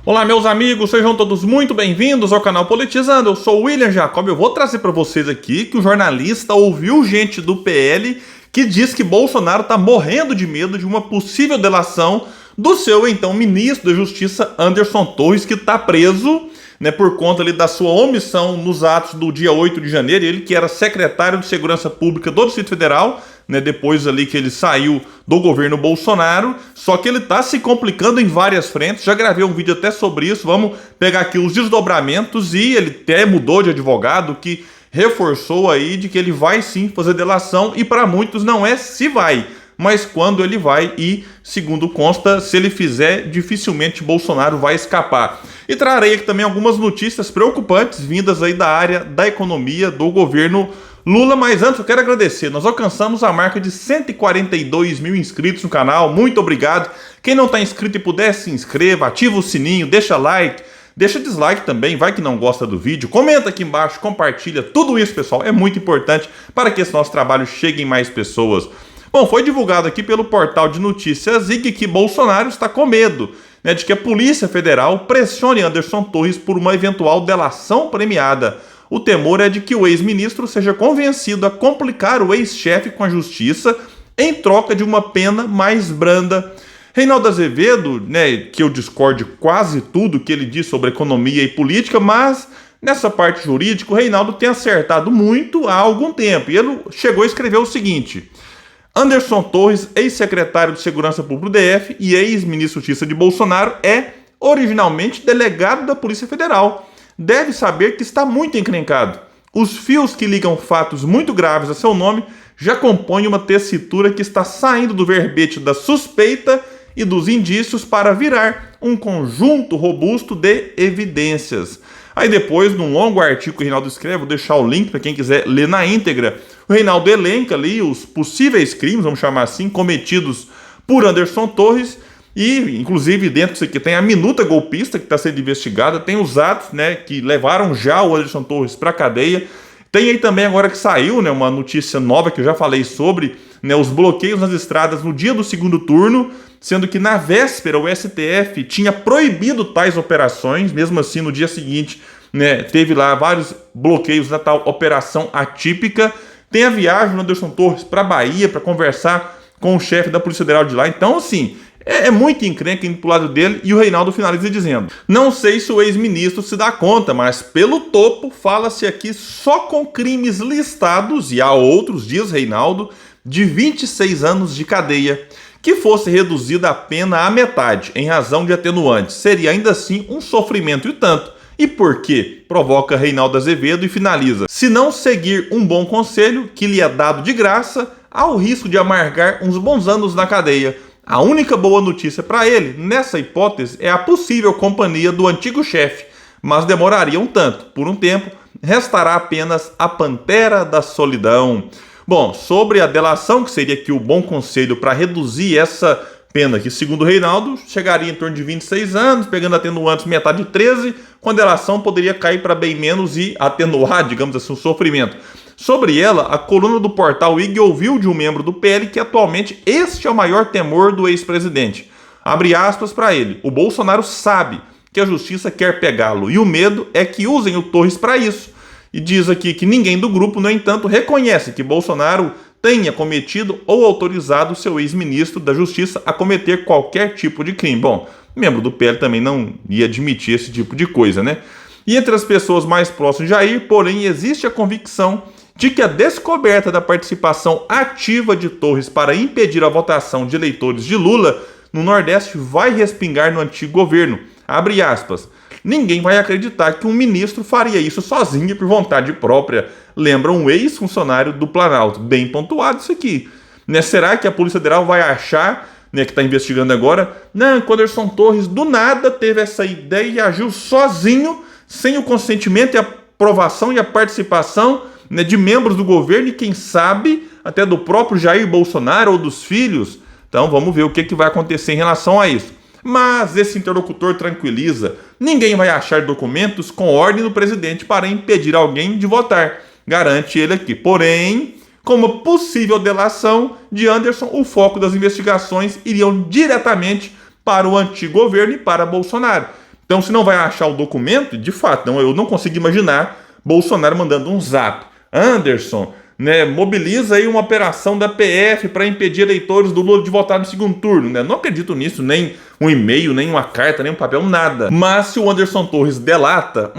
Olá, meus amigos, sejam todos muito bem-vindos ao canal Politizando. Eu sou o William Jacob. Eu vou trazer para vocês aqui que o jornalista ouviu gente do PL que diz que Bolsonaro está morrendo de medo de uma possível delação do seu então ministro da Justiça, Anderson Torres, que está preso, por conta ali da sua omissão nos atos do dia 8 de janeiro. Ele que era secretário de Segurança Pública do Distrito Federal, depois ali que ele saiu do governo Bolsonaro, só que ele está se complicando em várias frentes. Já gravei um vídeo até sobre isso, vamos pegar aqui os desdobramentos, e ele até mudou de advogado, que reforçou aí de que ele vai sim fazer delação, e para muitos não é se vai, mas quando ele vai, e segundo consta, se ele fizer, dificilmente Bolsonaro vai escapar. E trarei aqui também algumas notícias preocupantes vindas aí da área da economia do governo Lula, mas antes eu quero agradecer. Nós alcançamos a marca de 142 mil inscritos no canal, muito obrigado. Quem não está inscrito e puder, se inscreva, ativa o sininho, deixa like, deixa dislike também, vai que não gosta do vídeo, comenta aqui embaixo, compartilha, tudo isso, pessoal, é muito importante para que esse nosso trabalho chegue em mais pessoas. Bom, foi divulgado aqui pelo portal de notícias IG que Bolsonaro está com medo, de que a Polícia Federal pressione Anderson Torres por uma eventual delação premiada. O temor é de que o ex-ministro seja convencido a complicar o ex-chefe com a justiça em troca de uma pena mais branda. Reinaldo Azevedo, que eu discordo de quase tudo que ele diz sobre economia e política, mas nessa parte jurídica o Reinaldo tem acertado muito há algum tempo. E ele chegou a escrever o seguinte: Anderson Torres, ex-secretário de Segurança Pública do DF e ex-ministro da Justiça de Bolsonaro, é originalmente delegado da Polícia Federal. Deve saber que está muito encrencado. Os fios que ligam fatos muito graves a seu nome já compõem uma tessitura que está saindo do verbete da suspeita e dos indícios para virar um conjunto robusto de evidências. Aí depois, num longo artigo que o Reinaldo escreve, vou deixar o link para quem quiser ler na íntegra, o Reinaldo elenca ali os possíveis crimes, vamos chamar assim, cometidos por Anderson Torres. E, inclusive, dentro disso aqui tem a minuta golpista que está sendo investigada, tem os atos que levaram já o Anderson Torres para a cadeia. Tem aí também, agora que saiu, uma notícia nova que eu já falei sobre, os bloqueios nas estradas no dia do segundo turno, sendo que na véspera o STF tinha proibido tais operações. Mesmo assim, no dia seguinte, teve lá vários bloqueios da tal operação atípica. Tem a viagem do Anderson Torres para a Bahia para conversar com o chefe da Polícia Federal de lá. Então, assim, é muito encrenca indo pro lado dele. E o Reinaldo finaliza dizendo: não sei se o ex-ministro se dá conta, mas pelo topo fala-se aqui só com crimes listados, e há outros, diz Reinaldo, de 26 anos de cadeia, que fosse reduzida a pena à metade, em razão de atenuantes. Seria ainda assim um sofrimento e tanto. E por quê? Provoca Reinaldo Azevedo e finaliza: se não seguir um bom conselho, que lhe é dado de graça, há o risco de amargar uns bons anos na cadeia. A única boa notícia para ele, nessa hipótese, é a possível companhia do antigo chefe, mas demoraria um tanto. Por um tempo, restará apenas a pantera da solidão. Bom, sobre a delação, que seria aqui o bom conselho para reduzir essa pena, que segundo o Reinaldo, chegaria em torno de 26 anos, pegando atenuantes metade de 13, com a delação poderia cair para bem menos e atenuar, digamos assim, o sofrimento. Sobre ela, a coluna do portal IG ouviu de um membro do PL que atualmente este é o maior temor do ex-presidente. Abre aspas para ele: o Bolsonaro sabe que a justiça quer pegá-lo e o medo é que usem o Torres para isso. E diz aqui que ninguém do grupo, no entanto, reconhece que Bolsonaro tenha cometido ou autorizado seu ex-ministro da Justiça a cometer qualquer tipo de crime. Bom, membro do PL também não ia admitir esse tipo de coisa, E entre as pessoas mais próximas de Jair, porém, existe a convicção de que a descoberta da participação ativa de Torres para impedir a votação de eleitores de Lula no Nordeste vai respingar no antigo governo. Abre aspas: ninguém vai acreditar que um ministro faria isso sozinho e por vontade própria, lembra um ex-funcionário do Planalto. Bem pontuado isso aqui. Será que a Polícia Federal vai achar, que está investigando agora, não, que o Anderson Torres do nada teve essa ideia e agiu sozinho, sem o consentimento e a aprovação e a participação de membros do governo e, quem sabe, até do próprio Jair Bolsonaro ou dos filhos? Então vamos ver o que vai acontecer em relação a isso. Mas esse interlocutor tranquiliza: ninguém vai achar documentos com ordem do presidente para impedir alguém de votar, garante ele aqui. Porém, como possível delação de Anderson, o foco das investigações iriam diretamente para o antigo governo e para Bolsonaro. Então, se não vai achar o documento, de fato, não, eu não consigo imaginar Bolsonaro mandando um zap. Anderson, né, mobiliza aí uma operação da PF para impedir eleitores do Lula de votar no segundo turno. Né? Não acredito nisso, nem um e-mail, nem uma carta, nem um papel, nada. Mas se o Anderson Torres delata,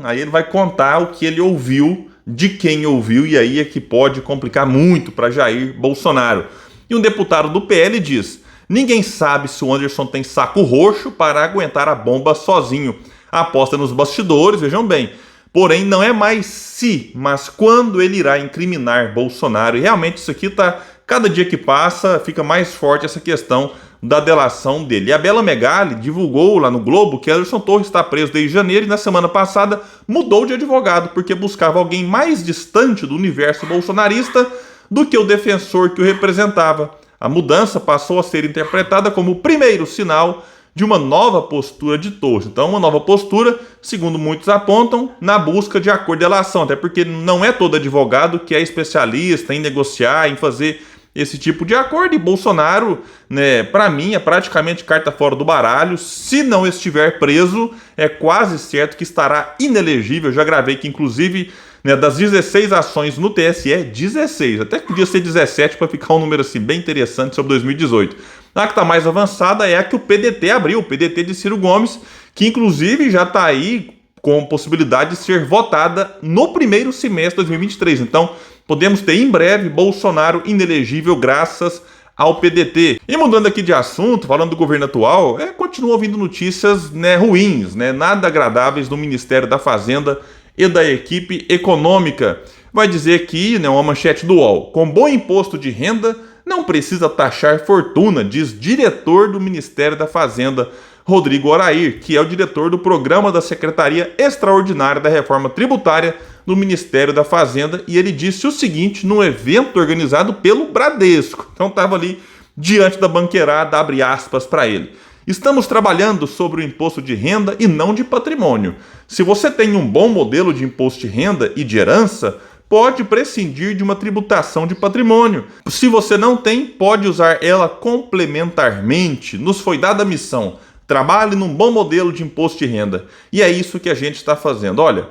aí ele vai contar o que ele ouviu, de quem ouviu, e aí é que pode complicar muito para Jair Bolsonaro. E um deputado do PL diz: ninguém sabe se o Anderson tem saco roxo para aguentar a bomba sozinho. Aposta nos bastidores, vejam bem. Porém, não é mais se, mas quando ele irá incriminar Bolsonaro. E realmente isso aqui tá, cada dia que passa, fica mais forte essa questão da delação dele. E a Bela Megali divulgou lá no Globo que Anderson Torres está preso desde janeiro e na semana passada mudou de advogado, porque buscava alguém mais distante do universo bolsonarista do que o defensor que o representava. A mudança passou a ser interpretada como o primeiro sinal de uma nova postura de Torres. Então, uma nova postura, segundo muitos apontam, na busca de acordo de delação, até porque não é todo advogado que é especialista em negociar, em fazer esse tipo de acordo, e Bolsonaro, né, para mim, é praticamente carta fora do baralho. Se não estiver preso, é quase certo que estará inelegível. Eu já gravei que, inclusive, né, das 16 ações no TSE, 16, até que podia ser 17 para ficar um número assim bem interessante sobre 2018. A que está mais avançada é a que o PDT abriu, o PDT de Ciro Gomes, que inclusive já está aí com possibilidade de ser votada no primeiro semestre de 2023. Então, podemos ter em breve Bolsonaro inelegível graças ao PDT. E mudando aqui de assunto, falando do governo atual, continua ouvindo notícias, né, ruins, né, nada agradáveis do Ministério da Fazenda e da equipe econômica. Vai dizer que, né, uma manchete do UOL: com bom imposto de renda, não precisa taxar fortuna, diz diretor do Ministério da Fazenda, Rodrigo Orair, que é o diretor do programa da Secretaria Extraordinária da Reforma Tributária do Ministério da Fazenda, e ele disse o seguinte num evento organizado pelo Bradesco. Então estava ali diante da banqueirada, abre aspas para ele: estamos trabalhando sobre o imposto de renda e não de patrimônio. Se você tem um bom modelo de imposto de renda e de herança, pode prescindir de uma tributação de patrimônio. Se você não tem, pode usar ela complementarmente. Nos foi dada a missão: trabalhe num bom modelo de imposto de renda. E é isso que a gente está fazendo. Olha,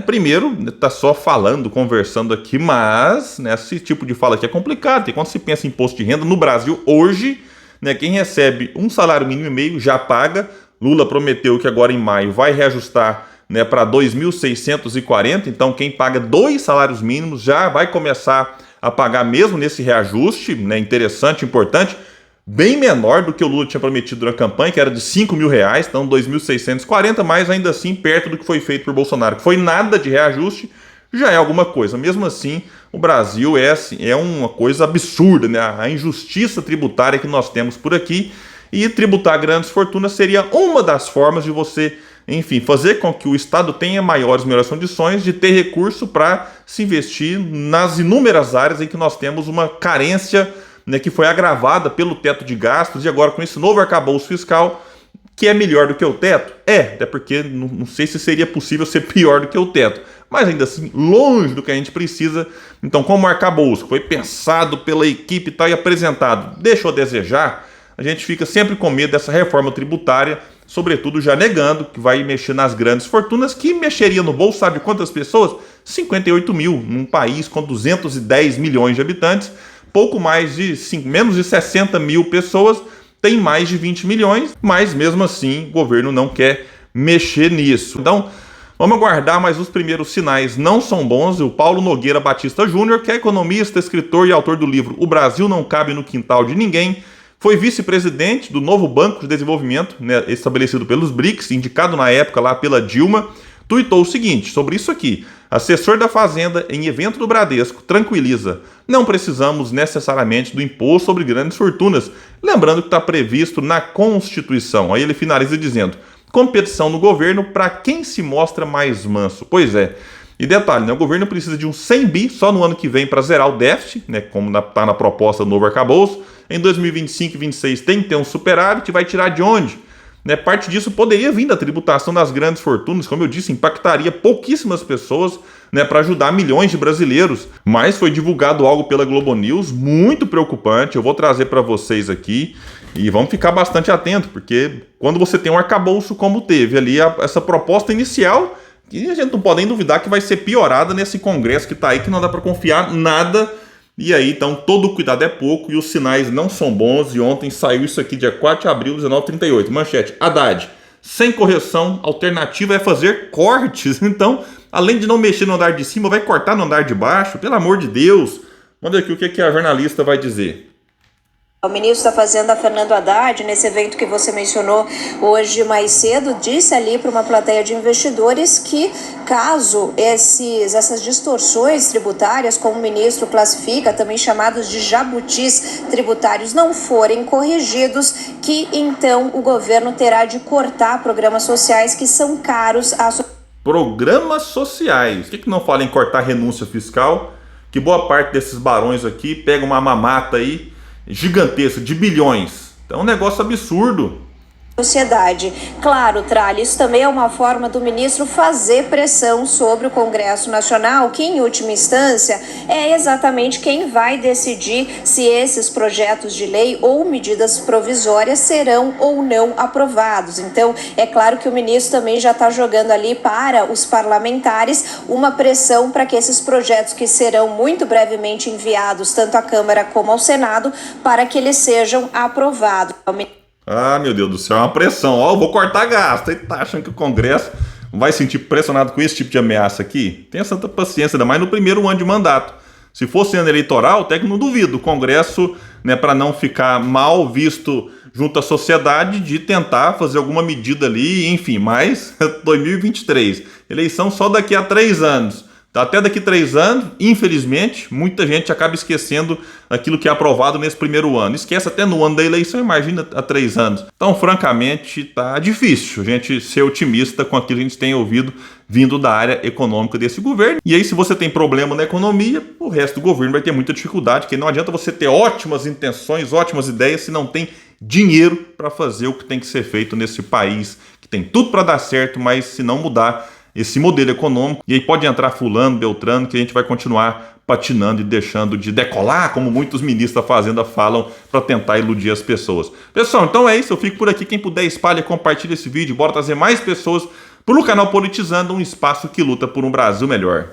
primeiro, está só falando, conversando aqui, mas, né, esse tipo de fala aqui é complicado. E quando se pensa em imposto de renda no Brasil hoje, né, quem recebe um salário mínimo e meio já paga. Lula prometeu que agora em maio vai reajustar, né, para 2.640, então quem paga 2 salários mínimos já vai começar a pagar mesmo nesse reajuste, né, interessante, importante, bem menor do que o Lula tinha prometido na campanha, que era de R$5.000, então 2.640, mas ainda assim perto do que foi feito por Bolsonaro, que foi nada de reajuste, já é alguma coisa. Mesmo assim, o Brasil é uma coisa absurda, né, a injustiça tributária que nós temos por aqui, e tributar grandes fortunas seria uma das formas de você, enfim, fazer com que o Estado tenha melhores condições de ter recurso para se investir nas inúmeras áreas em que nós temos uma carência, né, que foi agravada pelo teto de gastos, e agora com esse novo arcabouço fiscal, que é melhor do que o teto? Até porque não sei se seria possível ser pior do que o teto, mas ainda assim, longe do que a gente precisa. Então, como o arcabouço foi pensado pela equipe e tal e apresentado deixou a desejar, a gente fica sempre com medo dessa reforma tributária, sobretudo já negando que vai mexer nas grandes fortunas, que mexeria no bolso, sabe quantas pessoas? 58 mil, num país com 210 milhões de habitantes, pouco mais de menos de 60 mil pessoas, tem mais de 20 milhões, mas mesmo assim o governo não quer mexer nisso. Então, vamos aguardar, mas os primeiros sinais não são bons. O Paulo Nogueira Batista Júnior, que é economista, escritor e autor do livro O Brasil Não Cabe no Quintal de Ninguém, foi vice-presidente do novo Banco de Desenvolvimento, né, estabelecido pelos BRICS, indicado na época lá pela Dilma, tuitou o seguinte sobre isso aqui: assessor da Fazenda em evento do Bradesco tranquiliza: não precisamos necessariamente do imposto sobre grandes fortunas, lembrando que está previsto na Constituição. Aí ele finaliza dizendo: competição no governo para quem se mostra mais manso. Pois é. E detalhe, né, o governo precisa de uns 100 bi só no ano que vem para zerar o déficit, né, como está na proposta do novo arcabouço. Em 2025 e 2026 tem que ter um superávit, vai tirar de onde? Né, parte disso poderia vir da tributação das grandes fortunas, como eu disse, impactaria pouquíssimas pessoas, né, para ajudar milhões de brasileiros. Mas foi divulgado algo pela Globo News muito preocupante, eu vou trazer para vocês aqui. E vamos ficar bastante atento, porque quando você tem um arcabouço como teve ali, essa proposta inicial, que a gente não pode nem duvidar que vai ser piorada nesse Congresso que está aí, que não dá para confiar nada. E aí, então, todo cuidado é pouco e os sinais não são bons. E ontem saiu isso aqui, dia 4 de abril, 19h38. Manchete: Haddad, sem correção, alternativa é fazer cortes. Então, além de não mexer no andar de cima, vai cortar no andar de baixo? Pelo amor de Deus. Manda aqui o que a jornalista vai dizer. O ministro da Fazenda, Fernando Haddad, nesse evento que você mencionou hoje mais cedo, disse ali para uma plateia de investidores que, caso essas distorções tributárias, como o ministro classifica, também chamados de jabutis tributários, não forem corrigidos, que então o governo terá de cortar programas sociais que são caros à sociedade. Programas sociais. Por que não fala em cortar renúncia fiscal? Que boa parte desses barões aqui pega uma mamata aí gigantesca, de bilhões. Então é um negócio absurdo. Sociedade. Claro, Tralli, isso também é uma forma do ministro fazer pressão sobre o Congresso Nacional, que em última instância é exatamente quem vai decidir se esses projetos de lei ou medidas provisórias serão ou não aprovados. Então, é claro que o ministro também já está jogando ali para os parlamentares uma pressão para que esses projetos, que serão muito brevemente enviados tanto à Câmara como ao Senado, para que eles sejam aprovados. Ah, meu Deus do céu, é uma pressão. Ó, eu vou cortar gasto. Ele tá achando que o Congresso vai se sentir pressionado com esse tipo de ameaça aqui? Tenha santa paciência, ainda mais no primeiro ano de mandato. Se fosse ano eleitoral, até que não duvido. O Congresso, né, para não ficar mal visto junto à sociedade, de tentar fazer alguma medida ali, enfim. Mas 2023, eleição só daqui a 3 anos. Até daqui 3 anos, infelizmente, muita gente acaba esquecendo aquilo que é aprovado nesse primeiro ano. Esquece até no ano da eleição, imagina há 3 anos. Então, francamente, tá difícil a gente ser otimista com aquilo que a gente tem ouvido vindo da área econômica desse governo. E aí, se você tem problema na economia, o resto do governo vai ter muita dificuldade, porque não adianta você ter ótimas intenções, ótimas ideias, se não tem dinheiro para fazer o que tem que ser feito nesse país, que tem tudo para dar certo, mas se não mudar esse modelo econômico, e aí pode entrar fulano, beltrano, que a gente vai continuar patinando e deixando de decolar, como muitos ministros da Fazenda falam, para tentar iludir as pessoas. Pessoal, então é isso, eu fico por aqui. Quem puder, espalhe e compartilhe esse vídeo, bora trazer mais pessoas para o canal Politizando, um espaço que luta por um Brasil melhor.